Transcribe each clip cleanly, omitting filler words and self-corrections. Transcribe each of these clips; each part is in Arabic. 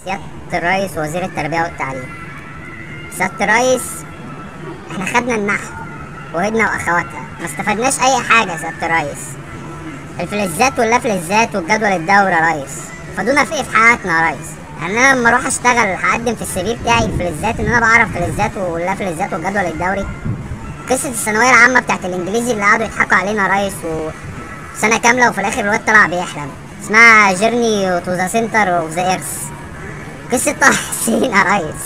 سيادة الرئيس وزير التربية والتعليم. سيادة الرئيس، احنا خدنا النحو وهدنا واخواتها، ما استفدناش اي حاجة يا سيادة الرئيس. الفلزات واللافلزات والجدول الدوري يا ريس فادونا في ايه في حياتنا يا ريس؟ يعني انا لما اروح اشتغل هقدم في السي في بتاعي الفلزات ان انا بعرف فلزات واللافلزات والجدول الدوري. قصة الثانوية العامة بتاعت الانجليزي اللي قعدوا يضحكوا علينا يا ريس وسنة كاملة وفي الاخر الواد طلع بيحلم، اسمها جيرني تو ذا سنتر اوف ذا ايرث. قصة طه حسين يا ريس،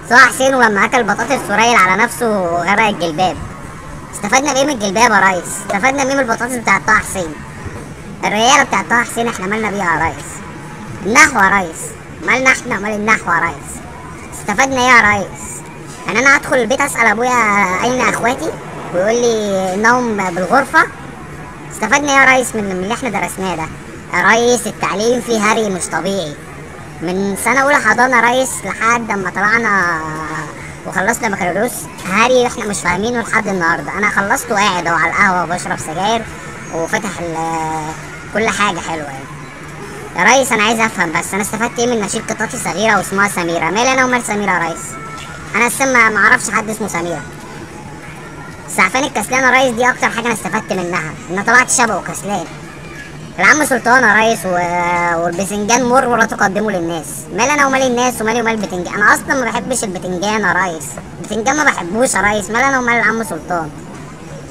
طه حسين ولما اكل بطاطس وريل على نفسه وغرق الجلباب. استفدنا بايه من الجلباب يا ريس؟ استفدنا بايه من البطاطس بتاعت طه حسين؟ الريالة بتاعت طه حسين احنا مالنا بيها يا ريس؟ النحو يا ريس، مالنا احنا ومال النحو يا ريس؟ استفدنا ايه يا ريس؟ يعني انا هدخل البيت اسأل ابويا اين اخواتي ويقول لي انهم بالغرفة؟ استفدنا ايه يا ريس من اللي احنا درسناه ده؟ يا ريس التعليم فيه هري مش طبيعي، من سنة أولى حضانة ريس لحد أما طلعنا وخلصنا بكالوريوس هاري احنا مش فاهمينه لحد النهاردة. أنا خلصت وقاعد أهو على القهوة وبشرب سجاير وفتح كل حاجة حلوة يعني. يا ريس أنا عايز أفهم بس أنا استفدت إيه من نشيد قطاطي صغيرة واسمها سميرة؟ مالي أنا ومال سميرة يا ريس؟ أنا أصلا ما أعرفش حد اسمه سميرة. السعفان الكسلان يا ريس دي أكتر حاجة أنا استفدت منها، إن طلعت شبهه كسلان. العم سلطان يا ريس والبتنجان مر ولا تقدمه للناس. مال انا ومال الناس ومالي ومال البتنجان؟ انا اصلا ما بحبش البتنجان يا ريس، البتنجان ما بحبوش يا ريس. مال انا ومال العم سلطان؟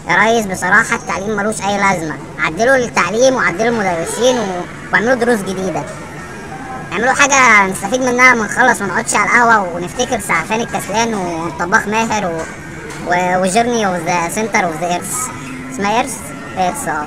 يا ريس بصراحه التعليم ملوش اي لازمه، عدلوا التعليم وعدلوا المدرسين واعملوا دروس جديده، اعملوا حاجه نستفيد منها لما نخلص ما نقعدش على القهوه ونفتكر سعفان الكسلان والطباخ ماهر وجيرني اوف ذا سنتر اوف ذا ايرث. اسمها ايرث؟ ايرث اه.